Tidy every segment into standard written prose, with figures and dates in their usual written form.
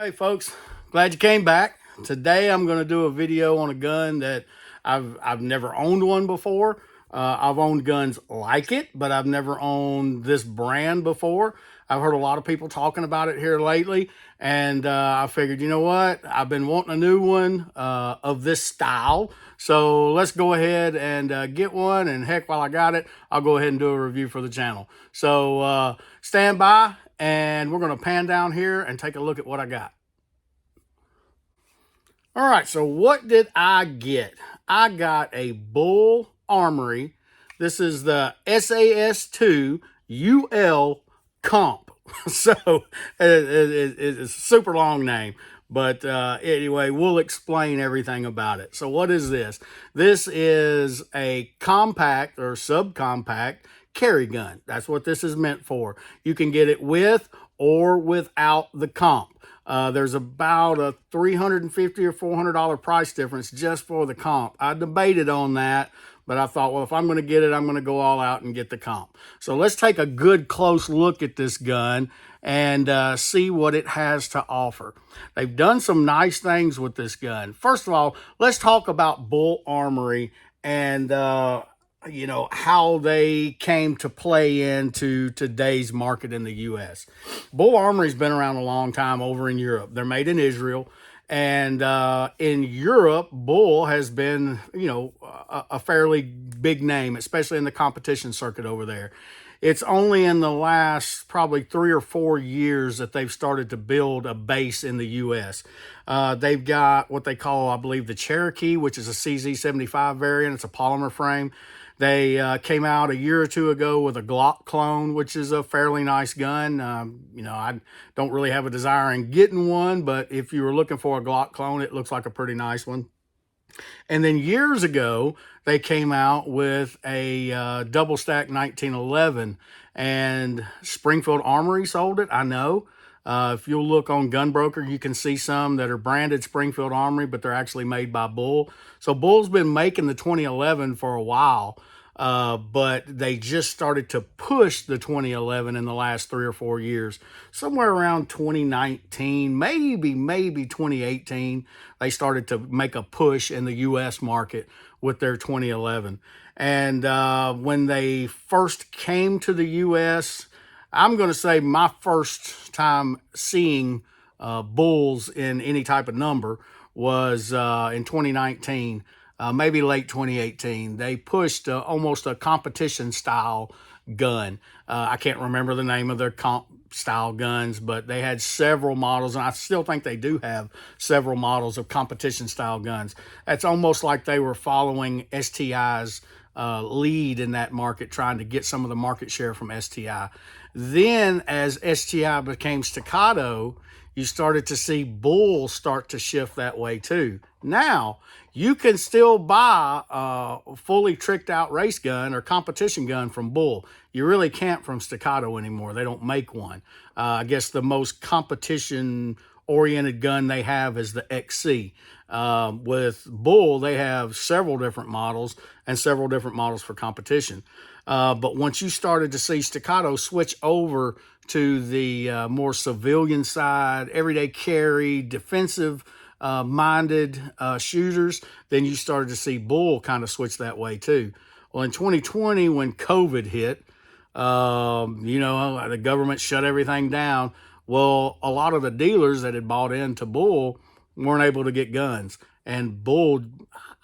Hey folks, glad you came back. Today I'm going to do a video on a gun that I've never owned one before. I've owned guns like it, but I've never owned this brand before. I've heard a lot of people talking about it here lately, and I figured, you know what? I've been wanting a new one of this style, so let's go ahead and get one. And heck, while I got it, I'll go ahead and do a review for the channel. So stand by, and we're going to pan down here and take a look at what I got. All right, so what did I get? I got a Bul Armory. This is the SAS UL Comp. So it's a super long name. But anyway, we'll explain everything about it. So what is this? This is a compact or subcompact carry gun. That's what this is meant for. You can get it with or without the comp. There's about a $350 or $400 price difference just for the comp. I debated on that, but I thought, well, if I'm going to get it, I'm going to go all out and get the comp. So let's take a good close look at this gun and see what it has to offer. They've done some nice things with this gun. First of all, let's talk about Bul Armory and you know, how they came to play into today's market in the U.S. Bul Armory's been around a long time over in Europe. They're made in Israel. And in Europe, Bul has been, you know, a fairly big name, especially in the competition circuit over there. It's only in the last probably 3 or 4 years that they've started to build a base in the U.S. They've got what they call, I believe, the Cherokee, which is a CZ75 variant. It's a polymer frame. They came out a year or two ago with a Glock clone, which is a fairly nice gun. You know, I don't really have a desire in getting one, but if you were looking for a Glock clone, it looks like a pretty nice one. And then years ago, they came out with a double stack 1911, and Springfield Armory sold it, I know. If you'll look on Gunbroker, you can see some that are branded Springfield Armory, but they're actually made by Bul. So Bul's been making the 2011 for a while, but they just started to push the 2011 in the last 3 or 4 years. Somewhere around 2019, maybe 2018, they started to make a push in the U.S. market with their 2011. And when they first came to the U.S., I'm going to say my first time seeing Buls in any type of number was in 2019, maybe late 2018. They pushed almost a competition style gun. I can't remember the name of their comp style guns, but they had several models, and I still think they do have several models of competition style guns. It's almost like they were following STI's lead in that market, trying to get some of the market share from STI. Then as STI became Staccato, you started to see Bul start to shift that way too. Now, you can still buy a fully tricked out race gun or competition gun from Bul. You really can't from Staccato anymore. They don't make one. I guess the most competition oriented gun they have is the XC. With Bul, they have several different models and several different models for competition. But once you started to see Staccato switch over to the more civilian side, everyday carry, defensive minded shooters, then you started to see Bul kind of switch that way too. Well, in 2020, when COVID hit, you know, the government shut everything down. Well, a lot of the dealers that had bought into Bul weren't able to get guns. And Bul,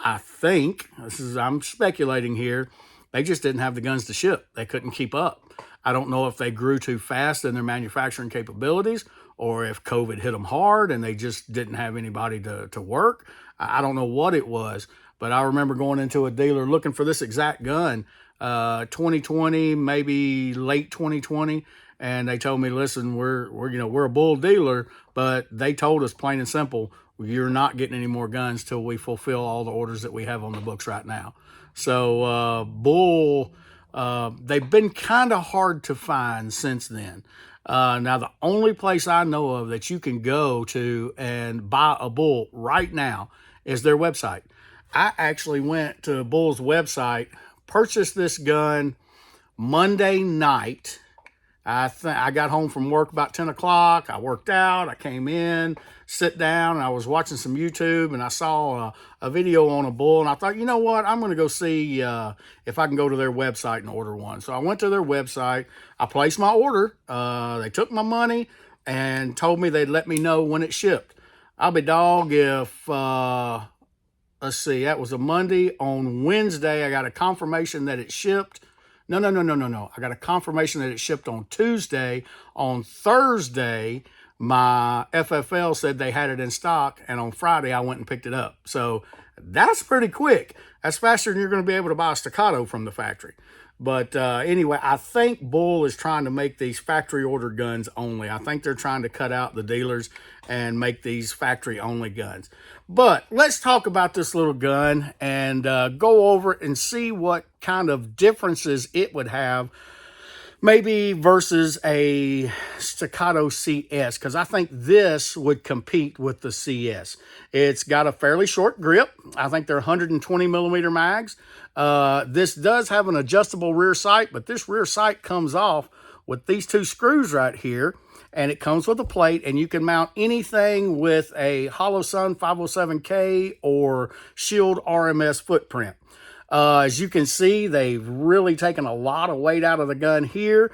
I think, I'm speculating here, they just didn't have the guns to ship. They couldn't keep up. I don't know if they grew too fast in their manufacturing capabilities or if COVID hit them hard and they just didn't have anybody to work. I don't know what it was, but I remember going into a dealer looking for this exact gun, 2020, maybe late 2020. And they told me, listen, we're a Bul dealer, but they told us plain and simple, you're not getting any more guns till we fulfill all the orders that we have on the books right now. So Bul, they've been kind of hard to find since then. Now, the only place I know of that you can go to and buy a Bul right now is their website. I actually went to Bul's website, purchased this gun Monday night. I got home from work about 10 o'clock. I worked out. I came in, sit down, and I was watching some YouTube, and I saw a video on a bull, and I thought, you know what? I'm going to go see if I can go to their website and order one. So I went to their website. I placed my order. They took my money and told me they'd let me know when it shipped. I'll be dog if, let's see, that was a Monday. On Wednesday, I got a confirmation that it shipped. No. I got a confirmation that it shipped on Tuesday. On Thursday, my FFL said they had it in stock, and on Friday, I went and picked it up. So that's pretty quick. That's faster than you're going to be able to buy a Staccato from the factory. But anyway, I think Bull is trying to make these factory order guns only. I think they're trying to cut out the dealers and make these factory only guns. But let's talk about this little gun and go over it and see what kind of differences it would have maybe versus a Staccato CS, because I think this would compete with the CS. It's got a fairly short grip. I think they're 120 millimeter mags. This does have an adjustable rear sight, but this rear sight comes off with these two screws right here, and it comes with a plate, and you can mount anything with a Holosun 507K or Shield RMS footprint. As you can see, they've really taken a lot of weight out of the gun here.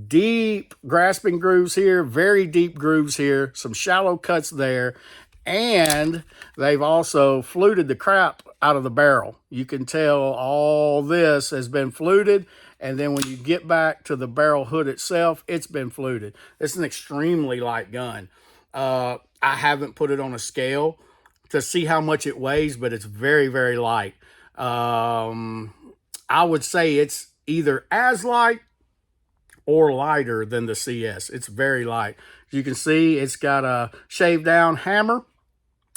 Deep grasping grooves here, very deep grooves here, some shallow cuts there, and they've also fluted the crap out of the barrel. You can tell all this has been fluted, and then when you get back to the barrel hood itself, it's been fluted. It's an extremely light gun. I haven't put it on a scale to see how much it weighs, but it's very, very light. I would say it's either as light or lighter than the CS. It's very light. You can see it's got a shaved down hammer.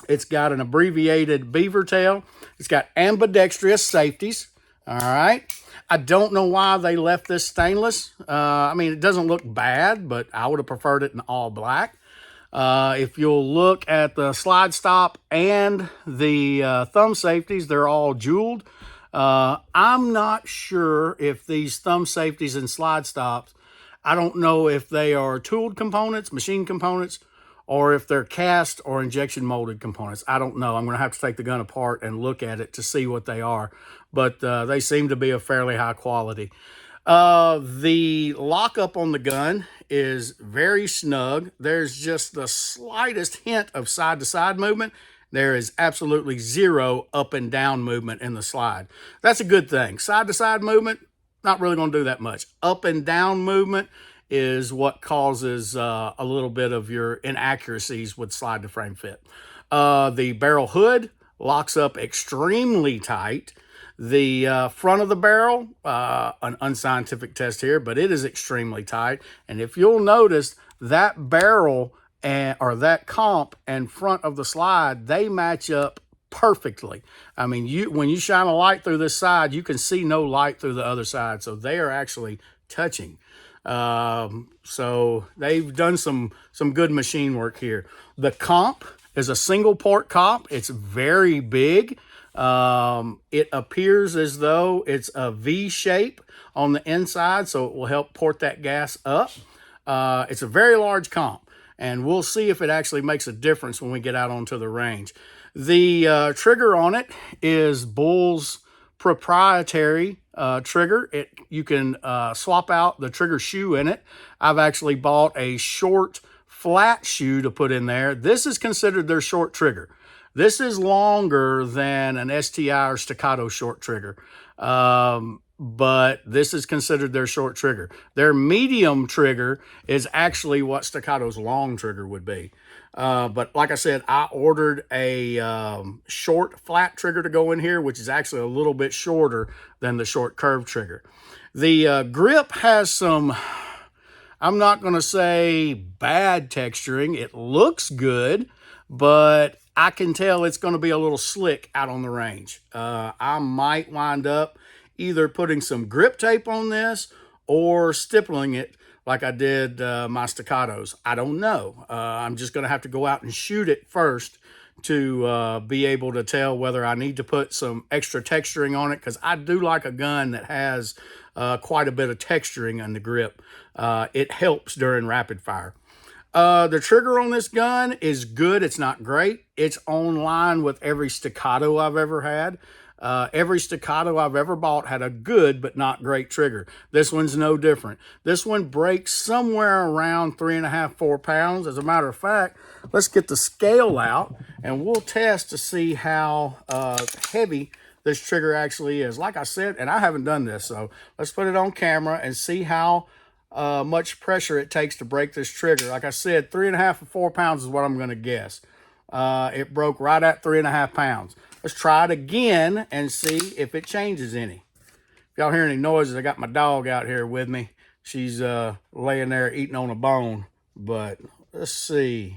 It's got an abbreviated beaver tail. It's got ambidextrous safeties. All right. I don't know why they left this stainless. I mean, it doesn't look bad, but I would have preferred it in all black. If you'll look at the slide stop and the thumb safeties, they're all jeweled. I'm not sure if these thumb safeties and slide stops, I don't know if they are tooled components, machine components, or if they're cast or injection molded components. I don't know. I'm going to have to take the gun apart and look at it to see what they are. But they seem to be of fairly high quality. The lockup on the gun is very snug. There's just the slightest hint of side-to-side movement. There is absolutely zero up and down movement in the slide. That's a good thing. Side-to-side movement, not really going to do that much. Up and down movement is what causes a little bit of your inaccuracies with slide-to-frame fit. The barrel hood locks up extremely tight. The front of the barrel, an unscientific test here, but it is extremely tight. And if you'll notice, that barrel or that comp and front of the slide, they match up perfectly. I mean, when you shine a light through this side, you can see no light through the other side. So they are actually touching. So they've done some good machine work here. The comp is a single port comp. It's very big. It appears as though it's a V shape on the inside, so it will help port that gas up. It's a very large comp, and we'll see if it actually makes a difference when we get out onto the range. The trigger on it is Bull's proprietary trigger. You can swap out the trigger shoe in it. I've actually bought a short flat shoe to put in there. This is considered their short trigger. This is longer than an STI or Staccato short trigger, but this is considered their short trigger. Their medium trigger is actually what Staccato's long trigger would be. But like I said, I ordered a short flat trigger to go in here, which is actually a little bit shorter than the short curved trigger. The grip has some, I'm not going to say bad texturing. It looks good, but I can tell it's going to be a little slick out on the range. I might wind up either putting some grip tape on this or stippling it like I did my Staccatos. I don't know. I'm just going to have to go out and shoot it first to be able to tell whether I need to put some extra texturing on it, because I do like a gun that has quite a bit of texturing on the grip. It helps during rapid fire. The trigger on this gun is good. It's not great. It's on line with every Staccato I've ever had. Every Staccato I've ever bought had a good but not great trigger. This one's no different. This one breaks somewhere around 3.5, 4 pounds. As a matter of fact, let's get the scale out and we'll test to see how heavy this trigger actually is. Like I said, and I haven't done this, so let's put it on camera and see how much pressure it takes to break this trigger. Like I said, 3.5 or 4 pounds is what I'm going to guess. It broke right at 3.5 pounds. Let's try it again and see if it changes any. If y'all hear any noises, I got my dog out here with me. She's laying there eating on a bone. But let's see.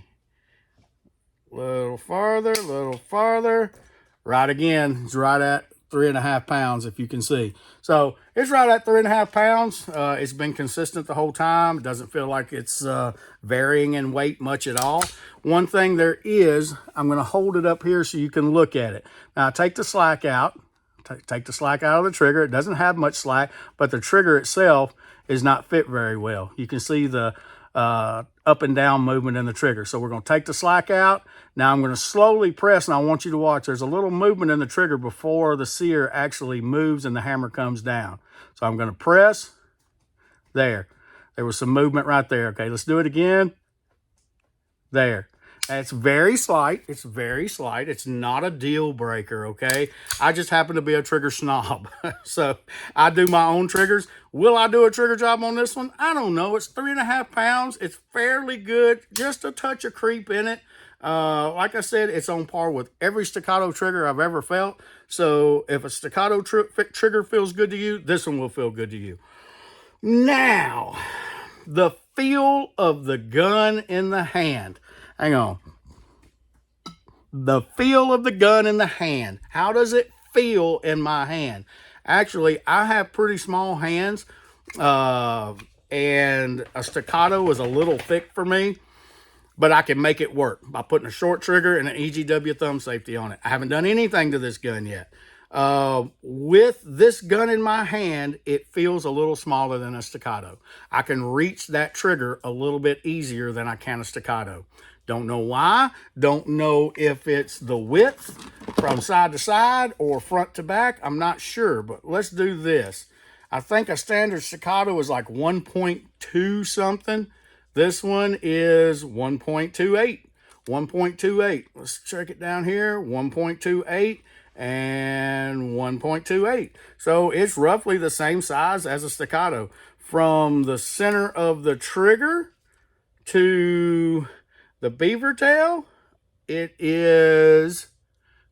A little farther. Right again, it's right at 3.5 pounds, if you can see. So it's right at 3.5 pounds. It's been consistent the whole time. It doesn't feel like it's varying in weight much at all. One thing there is, I'm going to hold it up here so you can look at it. Now take the slack out. Take the slack out of the trigger. It doesn't have much slack, but the trigger itself is not fit very well. You can see the up and down movement in the trigger. So we're going to take the slack out. Now I'm going to slowly press, and I want you to watch. There's a little movement in the trigger before the sear actually moves and the hammer comes down. So I'm going to press. There was some movement right there. Okay, let's do it again. There. It's very slight. It's very slight. It's not a deal breaker, okay? I just happen to be a trigger snob. So I do my own triggers. Will I do a trigger job on this one? I don't know. It's 3.5 pounds. It's fairly good. Just a touch of creep in it. Like I said, it's on par with every Staccato trigger I've ever felt. So if a Staccato trigger feels good to you, this one will feel good to you. Now, the feel of the gun in the hand. Hang on. The feel of the gun in the hand. How does it feel in my hand? Actually, I have pretty small hands, and a Staccato is a little thick for me, but I can make it work by putting a short trigger and an EGW thumb safety on it. I haven't done anything to this gun yet. With this gun in my hand, it feels a little smaller than a Staccato. I can reach that trigger a little bit easier than I can a Staccato. Don't know why. Don't know if it's the width from side to side or front to back. I'm not sure, but let's do this. I think a standard Staccato is like 1.2 something. This one is 1.28. 1.28. Let's check it down here. 1.28 and 1.28. So it's roughly the same size as a Staccato. From the center of the trigger to the beaver tail, it is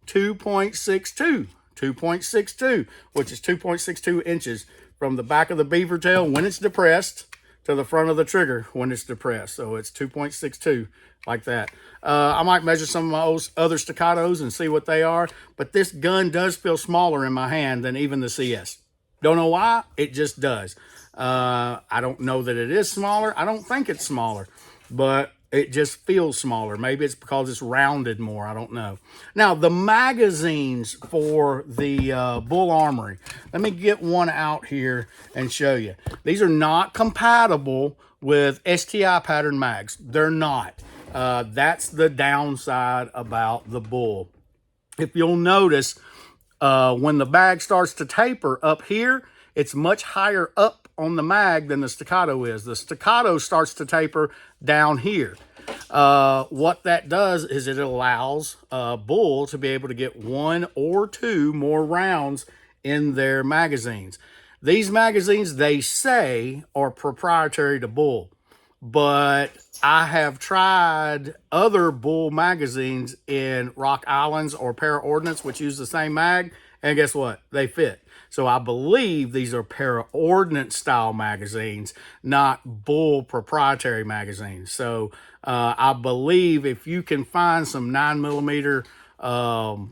2.62. 2.62, which is 2.62 inches from the back of the beaver tail when it's depressed to the front of the trigger when it's depressed. So it's 2.62, like that. I might measure some of my other Staccatos and see what they are, but this gun does feel smaller in my hand than even the CS. Don't know why, it just does. I don't know that it is smaller. I don't think it's smaller, but it just feels smaller. Maybe it's because it's rounded more. I don't know. Now, the magazines for the Bul Armory. Let me get one out here and show you. These are not compatible with STI pattern mags. They're not. That's the downside about the Bul. If you'll notice, when the mag starts to taper up here, it's much higher up on the mag than the Staccato is. The Staccato starts to taper down here. What that does is it allows Bul to be able to get 1 or 2 more rounds in their magazines. These magazines, they say, are proprietary to Bul, but I have tried other Bul magazines in Rock Islands or Para Ordnance, which use the same mag, and guess what? They fit. So I believe these are Para Ordnance style magazines, not Bul proprietary magazines. So I believe if you can find some 9mm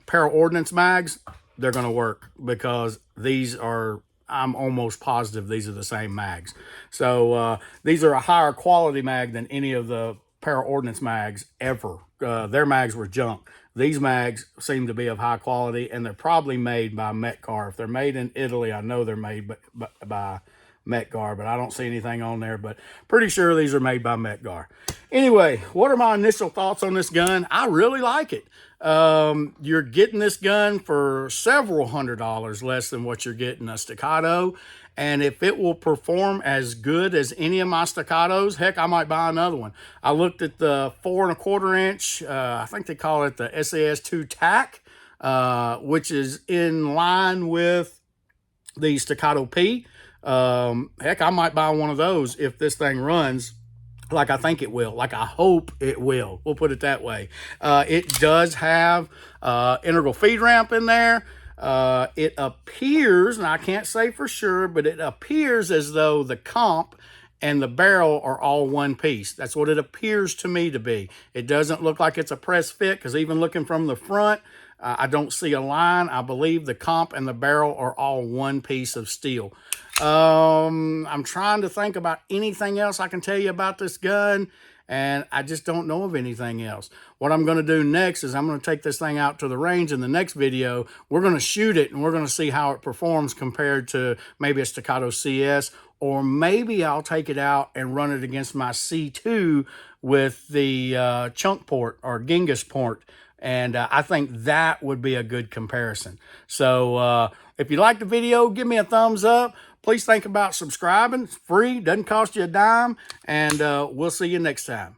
Para Ordnance mags, they're going to work, because these are, I'm almost positive these are the same mags. So these are a higher quality mag than any of the Para Ordnance mags ever. Their mags were junk. These mags seem to be of high quality, and they're probably made by Metcar. If they're made in Italy, I know they're made by Metcar, but I don't see anything on there, but pretty sure these are made by Metcar. Anyway, what are my initial thoughts on this gun? I really like it. You're getting this gun for several $100s less than what you're getting a Staccato. And if it will perform as good as any of my Staccatos, heck, I might buy another one. I looked at the 4 1/4 inch, I think they call it the SAS2 TAC, which is in line with the Staccato P. Heck, I might buy one of those if this thing runs like I think it will, like I hope it will. We'll put it that way. It does have integral feed ramp in there. It appears, and I can't say for sure, but it appears as though the comp and the barrel are all one piece. That's what it appears to me to be. It doesn't look like it's a press fit, because even looking from the front, I don't see a line. I believe the comp and the barrel are all one piece of steel. I'm trying to think about anything else I can tell you about this gun, and I just don't know of anything else. What I'm going to do next is I'm going to take this thing out to the range. In the next video, we're going to shoot it, and we're going to see how it performs compared to maybe a Staccato CS, or maybe I'll take it out and run it against my C2 with the chunk port or Genghis port. And I think that would be a good comparison. So if you like the video, give me a thumbs up. Please think about subscribing. It's free, doesn't cost you a dime. And we'll see you next time.